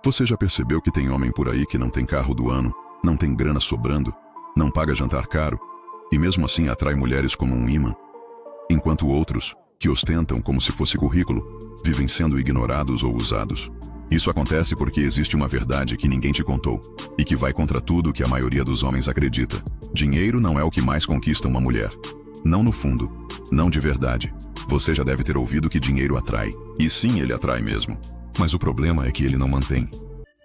Você já percebeu que tem homem por aí que não tem carro do ano, não tem grana sobrando, não paga jantar caro, e mesmo assim atrai mulheres como um imã? Enquanto outros, que ostentam como se fosse currículo, vivem sendo ignorados ou usados. Isso acontece porque existe uma verdade que ninguém te contou, e que vai contra tudo que a maioria dos homens acredita. Dinheiro não é o que mais conquista uma mulher. Não no fundo, não de verdade. Você já deve ter ouvido que dinheiro atrai, e sim, ele atrai mesmo. Mas o problema é que ele não mantém.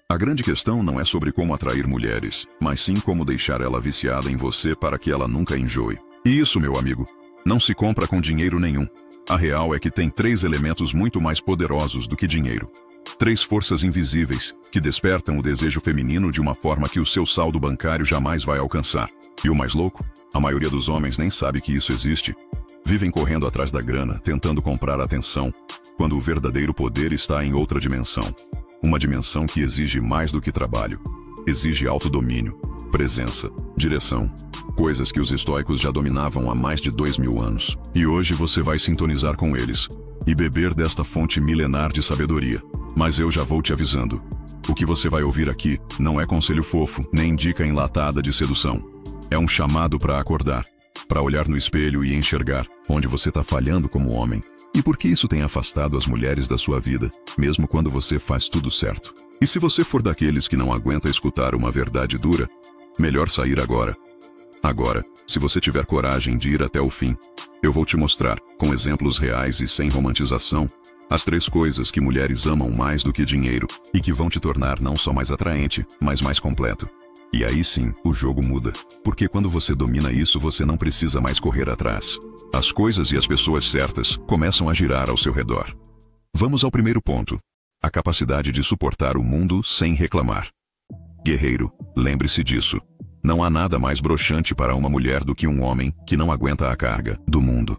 A grande questão não é sobre como atrair mulheres, mas sim como deixar ela viciada em você para que ela nunca enjoe. E isso, meu amigo, não se compra com dinheiro nenhum. A real é que tem 3 elementos muito mais poderosos do que dinheiro. 3 forças invisíveis, que despertam o desejo feminino de uma forma que o seu saldo bancário jamais vai alcançar. E o mais louco? A maioria dos homens nem sabe que isso existe. Vivem correndo atrás da grana, tentando comprar atenção, quando o verdadeiro poder está em outra dimensão. Uma dimensão que exige mais do que trabalho. Exige autodomínio, presença, direção. Coisas que os estoicos já dominavam há mais de 2000 anos. E hoje você vai sintonizar com eles e beber desta fonte milenar de sabedoria. Mas eu já vou te avisando. O que você vai ouvir aqui não é conselho fofo, nem dica enlatada de sedução. É um chamado para acordar, para olhar no espelho e enxergar onde você está falhando como homem. E por que isso tem afastado as mulheres da sua vida, mesmo quando você faz tudo certo. E se você for daqueles que não aguenta escutar uma verdade dura, melhor sair agora. Agora, se você tiver coragem de ir até o fim, eu vou te mostrar, com exemplos reais e sem romantização, as 3 coisas que mulheres amam mais do que dinheiro e que vão te tornar não só mais atraente, mas mais completo. E aí sim, o jogo muda. Porque quando você domina isso, você não precisa mais correr atrás. As coisas e as pessoas certas começam a girar ao seu redor. Vamos ao primeiro ponto. A capacidade de suportar o mundo sem reclamar. Guerreiro, lembre-se disso. Não há nada mais broxante para uma mulher do que um homem que não aguenta a carga do mundo.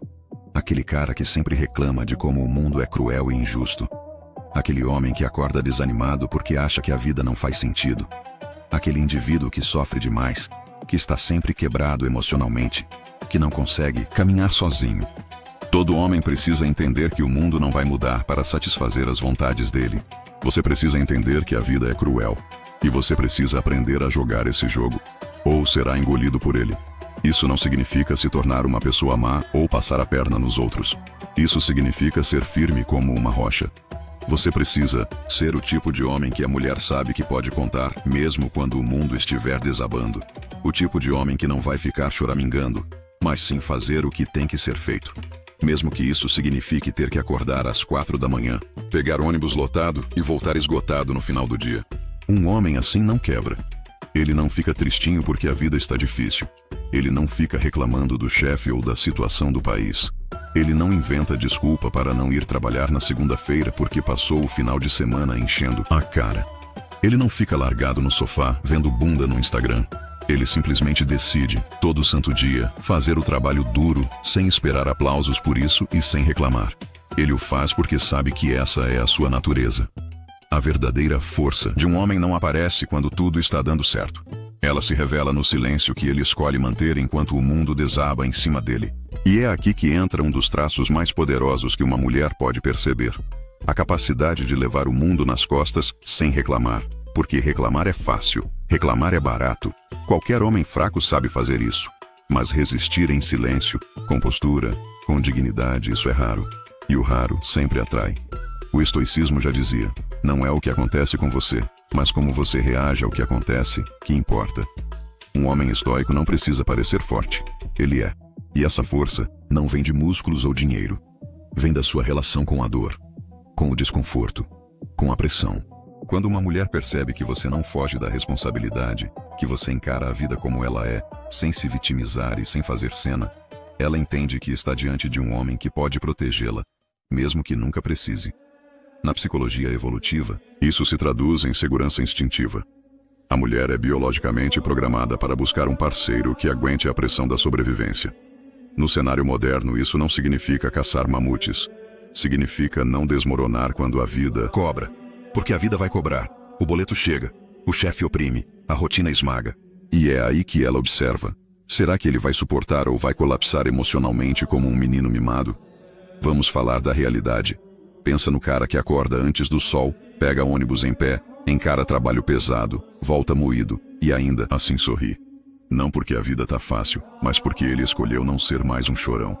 Aquele cara que sempre reclama de como o mundo é cruel e injusto. Aquele homem que acorda desanimado porque acha que a vida não faz sentido. Aquele indivíduo que sofre demais, que está sempre quebrado emocionalmente, que não consegue caminhar sozinho. Todo homem precisa entender que o mundo não vai mudar para satisfazer as vontades dele. Você precisa entender que a vida é cruel, e você precisa aprender a jogar esse jogo, ou será engolido por ele. Isso não significa se tornar uma pessoa má ou passar a perna nos outros. Isso significa ser firme como uma rocha. Você precisa ser o tipo de homem que a mulher sabe que pode contar, mesmo quando o mundo estiver desabando. O tipo de homem que não vai ficar choramingando, mas sim fazer o que tem que ser feito. Mesmo que isso signifique ter que acordar às 4 da manhã, pegar ônibus lotado e voltar esgotado no final do dia. Um homem assim não quebra. Ele não fica tristinho porque a vida está difícil. Ele não fica reclamando do chefe ou da situação do país. Ele não inventa desculpa para não ir trabalhar na segunda-feira porque passou o final de semana enchendo a cara. Ele não fica largado no sofá vendo bunda no Instagram. Ele simplesmente decide, todo santo dia, fazer o trabalho duro, sem esperar aplausos por isso e sem reclamar. Ele o faz porque sabe que essa é a sua natureza. A verdadeira força de um homem não aparece quando tudo está dando certo. Ela se revela no silêncio que ele escolhe manter enquanto o mundo desaba em cima dele. E é aqui que entra um dos traços mais poderosos que uma mulher pode perceber. A capacidade de levar o mundo nas costas sem reclamar. Porque reclamar é fácil, reclamar é barato. Qualquer homem fraco sabe fazer isso. Mas resistir em silêncio, com postura, com dignidade, isso é raro. E o raro sempre atrai. O estoicismo já dizia, não é o que acontece com você, mas como você reage ao que acontece, que importa. Um homem estoico não precisa parecer forte. Ele é. E essa força não vem de músculos ou dinheiro. Vem da sua relação com a dor, com o desconforto, com a pressão. Quando uma mulher percebe que você não foge da responsabilidade, que você encara a vida como ela é, sem se vitimizar e sem fazer cena, ela entende que está diante de um homem que pode protegê-la, mesmo que nunca precise. Na psicologia evolutiva, isso se traduz em segurança instintiva. A mulher é biologicamente programada para buscar um parceiro que aguente a pressão da sobrevivência. No cenário moderno, isso não significa caçar mamutes. Significa não desmoronar quando a vida cobra. Porque a vida vai cobrar. O boleto chega. O chefe oprime. A rotina esmaga. E é aí que ela observa. Será que ele vai suportar ou vai colapsar emocionalmente como um menino mimado? Vamos falar da realidade. Pensa no cara que acorda antes do sol, pega ônibus em pé, Encara trabalho pesado, volta moído, e ainda assim sorri. Não porque a vida tá fácil, mas porque ele escolheu não ser mais um chorão.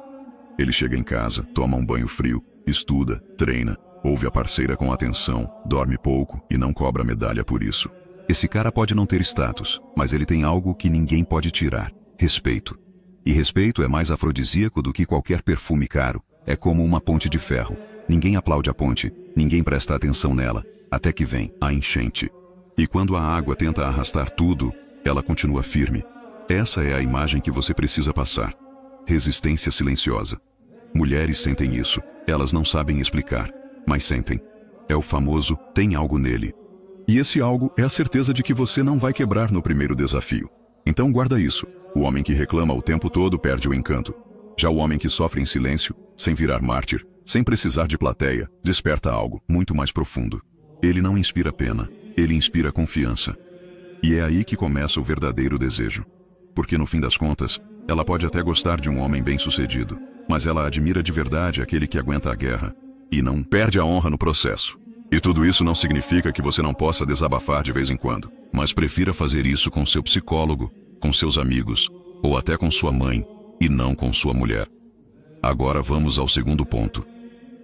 Ele chega em casa, toma um banho frio, estuda, treina, ouve a parceira com atenção, dorme pouco e não cobra medalha por isso. Esse cara pode não ter status, mas ele tem algo que ninguém pode tirar: respeito. E respeito é mais afrodisíaco do que qualquer perfume caro. É como uma ponte de ferro. Ninguém aplaude a ponte, ninguém presta atenção nela, até que vem a enchente. E quando a água tenta arrastar tudo, ela continua firme. Essa é a imagem que você precisa passar. Resistência silenciosa. Mulheres sentem isso, elas não sabem explicar, mas sentem. É o famoso "tem algo nele". E esse algo é a certeza de que você não vai quebrar no primeiro desafio. Então guarda isso. O homem que reclama o tempo todo perde o encanto. Já o homem que sofre em silêncio, sem virar mártir, sem precisar de plateia, desperta algo muito mais profundo. Ele não inspira pena, ele inspira confiança. E é aí que começa o verdadeiro desejo. Porque no fim das contas, ela pode até gostar de um homem bem-sucedido, mas ela admira de verdade aquele que aguenta a guerra e não perde a honra no processo. E tudo isso não significa que você não possa desabafar de vez em quando, mas prefira fazer isso com seu psicólogo, com seus amigos, ou até com sua mãe, e não com sua mulher. Agora vamos ao segundo ponto.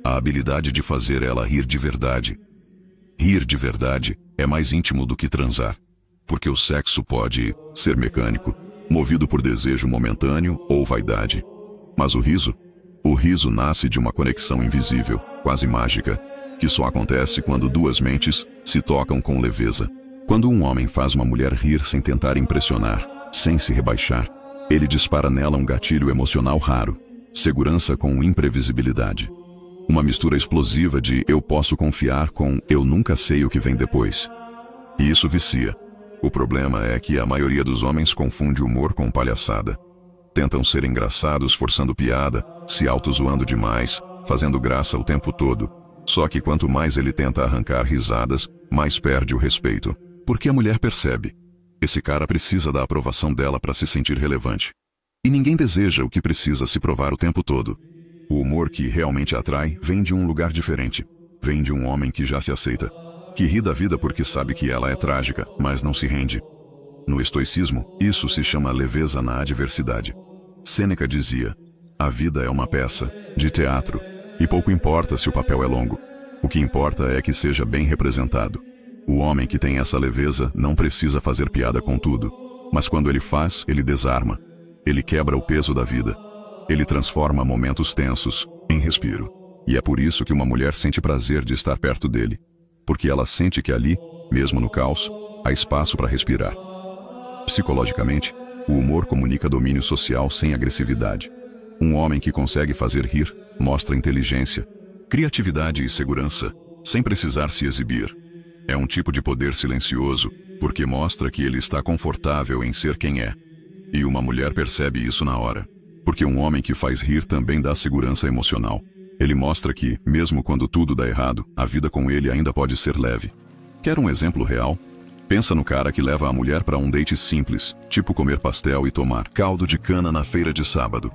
A habilidade de fazer ela rir de verdade. Rir de verdade é mais íntimo do que transar, porque o sexo pode ser mecânico, movido por desejo momentâneo ou vaidade. Mas o riso nasce de uma conexão invisível, quase mágica, que só acontece quando duas mentes se tocam com leveza. Quando um homem faz uma mulher rir sem tentar impressionar, sem se rebaixar, ele dispara nela um gatilho emocional raro: segurança com imprevisibilidade. Uma mistura explosiva de "eu posso confiar" com "eu nunca sei o que vem depois". E isso vicia. O problema é que a maioria dos homens confunde humor com palhaçada. Tentam ser engraçados forçando piada, se auto-zoando demais, fazendo graça o tempo todo. Só que quanto mais ele tenta arrancar risadas, mais perde o respeito. Porque a mulher percebe: esse cara precisa da aprovação dela para se sentir relevante. E ninguém deseja o que precisa se provar o tempo todo. O humor que realmente atrai vem de um lugar diferente. Vem de um homem que já se aceita, que ri da vida porque sabe que ela é trágica, mas não se rende. No estoicismo, isso se chama leveza na adversidade. Sêneca dizia: a vida é uma peça de teatro, e pouco importa se o papel é longo. O que importa é que seja bem representado. O homem que tem essa leveza não precisa fazer piada com tudo, mas quando ele faz, ele desarma. Ele quebra o peso da vida. Ele transforma momentos tensos em respiro. E é por isso que uma mulher sente prazer de estar perto dele, porque ela sente que ali, mesmo no caos, há espaço para respirar. Psicologicamente, o humor comunica domínio social sem agressividade. Um homem que consegue fazer rir mostra inteligência, criatividade e segurança, sem precisar se exibir. É um tipo de poder silencioso, porque mostra que ele está confortável em ser quem é. E uma mulher percebe isso na hora. Porque um homem que faz rir também dá segurança emocional. Ele mostra que, mesmo quando tudo dá errado, a vida com ele ainda pode ser leve. Quer um exemplo real? Pensa no cara que leva a mulher para um date simples, tipo comer pastel e tomar caldo de cana na feira de sábado.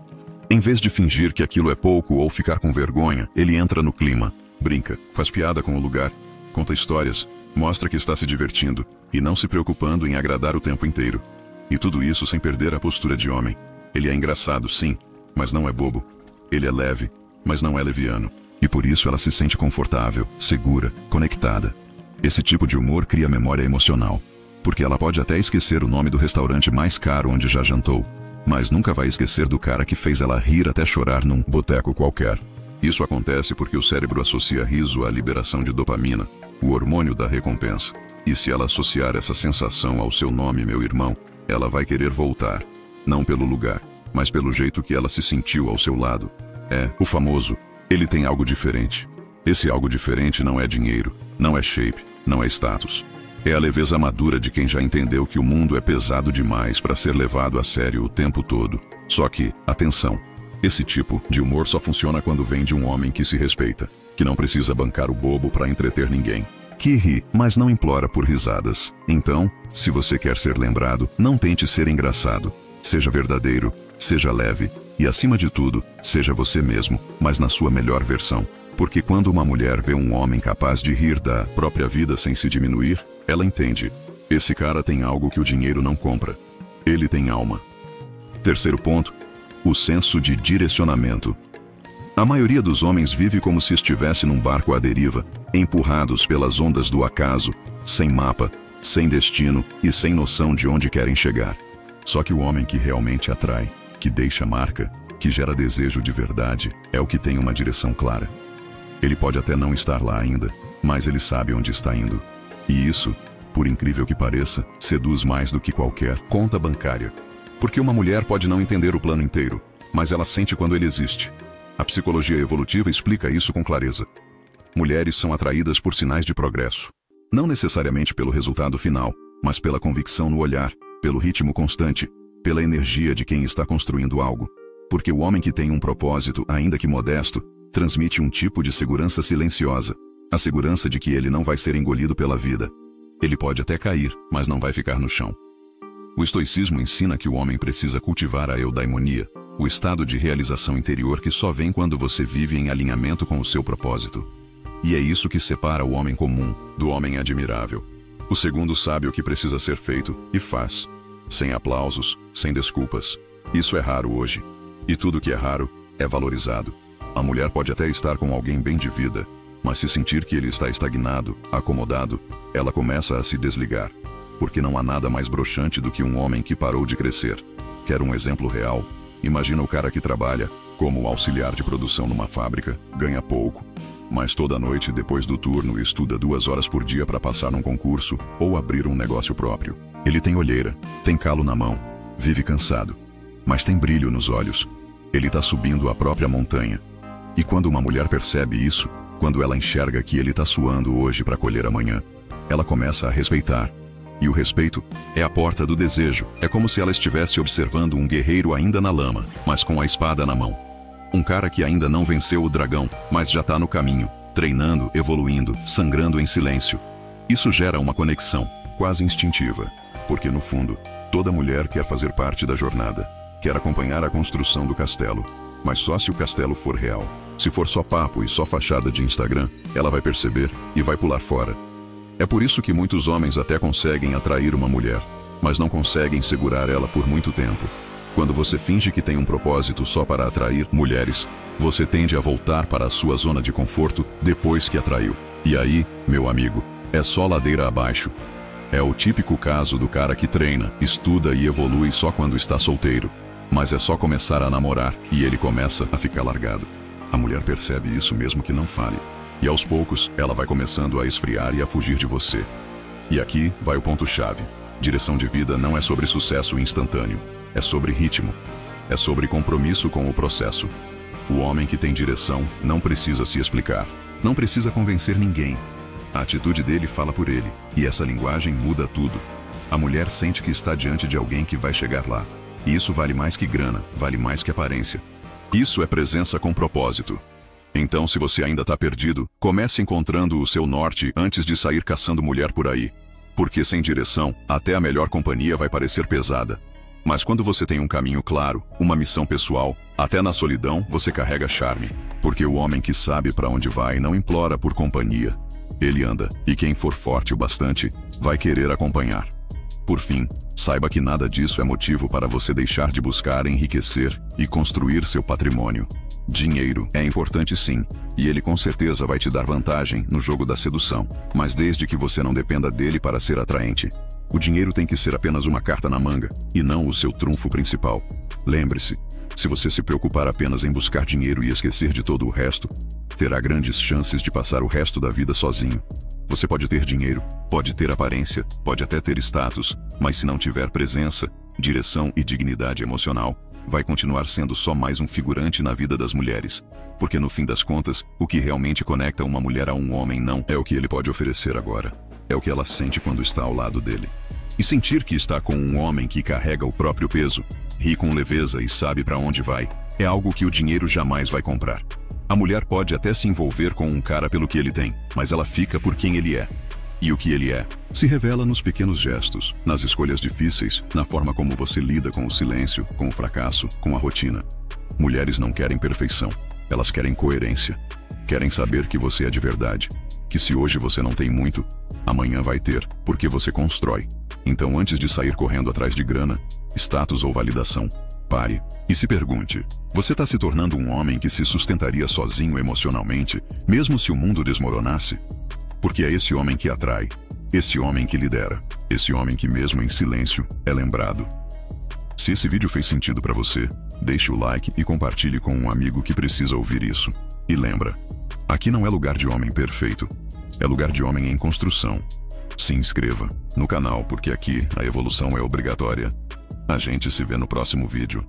Em vez de fingir que aquilo é pouco ou ficar com vergonha, ele entra no clima, brinca, faz piada com o lugar, conta histórias, mostra que está se divertindo e não se preocupando em agradar o tempo inteiro. E tudo isso sem perder a postura de homem. Ele é engraçado, sim, mas não é bobo. Ele é leve, mas não é leviano. E por isso ela se sente confortável, segura, conectada. Esse tipo de humor cria memória emocional, porque ela pode até esquecer o nome do restaurante mais caro onde já jantou, mas nunca vai esquecer do cara que fez ela rir até chorar num boteco qualquer. Isso acontece porque o cérebro associa riso à liberação de dopamina, o hormônio da recompensa. E se ela associar essa sensação ao seu nome, meu irmão, ela vai querer voltar. Não pelo lugar, mas pelo jeito que ela se sentiu ao seu lado. É o famoso: ele tem algo diferente. Esse algo diferente não é dinheiro, não é shape, não é status. É a leveza madura de quem já entendeu que o mundo é pesado demais para ser levado a sério o tempo todo. Só que, atenção, esse tipo de humor só funciona quando vem de um homem que se respeita, que não precisa bancar o bobo para entreter ninguém, que ri, mas não implora por risadas. Então, se você quer ser lembrado, não tente ser engraçado. Seja verdadeiro, seja leve e, acima de tudo, seja você mesmo, mas na sua melhor versão. Porque quando uma mulher vê um homem capaz de rir da própria vida sem se diminuir, Ela entende. Esse cara tem algo que o dinheiro não compra. Ele tem alma. Terceiro ponto, o senso de direcionamento. A maioria dos homens vive como se estivesse num barco à deriva, empurrados pelas ondas do acaso, sem mapa, sem destino e sem noção de onde querem chegar. Só que o homem que realmente atrai, que deixa marca, que gera desejo de verdade, é o que tem uma direção clara. Ele pode até não estar lá ainda, mas ele sabe onde está indo. E isso, por incrível que pareça, seduz mais do que qualquer conta bancária. Porque uma mulher pode não entender o plano inteiro, mas ela sente quando ele existe. A psicologia evolutiva explica isso com clareza. Mulheres são atraídas por sinais de progresso. Não necessariamente pelo resultado final, mas pela convicção no olhar, pelo ritmo constante, pela energia de quem está construindo algo. Porque o homem que tem um propósito, ainda que modesto, transmite um tipo de segurança silenciosa. A segurança de que ele não vai ser engolido pela vida. Ele pode até cair, mas não vai ficar no chão. O estoicismo ensina que o homem precisa cultivar a eudaimonia, o estado de realização interior que só vem quando você vive em alinhamento com o seu propósito. E é isso que separa o homem comum do homem admirável. O segundo sabe o que precisa ser feito e faz. Sem aplausos, sem desculpas. Isso é raro hoje. E tudo que é raro é valorizado. A mulher pode até estar com alguém bem de vida, mas se sentir que ele está estagnado, acomodado, ela começa a se desligar. Porque não há nada mais broxante do que um homem que parou de crescer. Quer um exemplo real? Imagina o cara que trabalha como auxiliar de produção numa fábrica, ganha pouco, mas toda noite depois do turno estuda 2 horas por dia para passar num concurso ou abrir um negócio próprio. Ele tem olheira, tem calo na mão, vive cansado, mas tem brilho nos olhos. Ele está subindo a própria montanha. E quando uma mulher percebe isso, quando ela enxerga que ele está suando hoje para colher amanhã, ela começa a respeitar. E o respeito é a porta do desejo. É como se ela estivesse observando um guerreiro ainda na lama, mas com a espada na mão. Um cara que ainda não venceu o dragão, mas já está no caminho, treinando, evoluindo, sangrando em silêncio. Isso gera uma conexão, quase instintiva. Porque no fundo, toda mulher quer fazer parte da jornada. Quer acompanhar a construção do castelo. Mas só se o castelo for real. Se for só papo e só fachada de Instagram, ela vai perceber e vai pular fora. É por isso que muitos homens até conseguem atrair uma mulher, mas não conseguem segurar ela por muito tempo. Quando você finge que tem um propósito só para atrair mulheres, você tende a voltar para a sua zona de conforto depois que atraiu. E aí, meu amigo, é só ladeira abaixo. É o típico caso do cara que treina, estuda e evolui só quando está solteiro. Mas é só começar a namorar e ele começa a ficar largado. A mulher percebe isso mesmo que não fale. E aos poucos, ela vai começando a esfriar e a fugir de você. E aqui vai o ponto-chave. Direção de vida não é sobre sucesso instantâneo. É sobre ritmo. É sobre compromisso com o processo. O homem que tem direção não precisa se explicar. Não precisa convencer ninguém. A atitude dele fala por ele. E essa linguagem muda tudo. A mulher sente que está diante de alguém que vai chegar lá. E isso vale mais que grana, vale mais que aparência. Isso é presença com propósito. Então, se você ainda está perdido, comece encontrando o seu norte antes de sair caçando mulher por aí. Porque sem direção, até a melhor companhia vai parecer pesada. Mas quando você tem um caminho claro, uma missão pessoal, até na solidão você carrega charme. Porque o homem que sabe para onde vai não implora por companhia. Ele anda, e quem for forte o bastante, vai querer acompanhar. Por fim, saiba que nada disso é motivo para você deixar de buscar enriquecer e construir seu patrimônio. Dinheiro é importante sim, e ele com certeza vai te dar vantagem no jogo da sedução, mas desde que você não dependa dele para ser atraente. O dinheiro tem que ser apenas uma carta na manga, e não o seu trunfo principal. Lembre-se, se você se preocupar apenas em buscar dinheiro e esquecer de todo o resto, terá grandes chances de passar o resto da vida sozinho. Você pode ter dinheiro, pode ter aparência, pode até ter status, mas se não tiver presença, direção e dignidade emocional, vai continuar sendo só mais um figurante na vida das mulheres. Porque no fim das contas, o que realmente conecta uma mulher a um homem não é o que ele pode oferecer agora. É o que ela sente quando está ao lado dele. E sentir que está com um homem que carrega o próprio peso, ri com leveza e sabe para onde vai, é algo que o dinheiro jamais vai comprar. A mulher pode até se envolver com um cara pelo que ele tem, mas ela fica por quem ele é. E o que ele é se revela nos pequenos gestos, nas escolhas difíceis, na forma como você lida com o silêncio, com o fracasso, com a rotina. Mulheres não querem perfeição, elas querem coerência. Querem saber que você é de verdade. que se hoje você não tem muito, amanhã vai ter, porque você constrói. Então, antes de sair correndo atrás de grana, status ou validação, pare e se pergunte: você está se tornando um homem que se sustentaria sozinho emocionalmente, mesmo se o mundo desmoronasse? Porque é esse homem que atrai, esse homem que lidera, esse homem que mesmo em silêncio é lembrado. Se esse vídeo fez sentido para você, deixe o like e compartilhe com um amigo que precisa ouvir isso. E lembra, aqui não é lugar de homem perfeito, é lugar de homem em construção. Se inscreva no canal porque aqui a evolução é obrigatória. A gente se vê no próximo vídeo.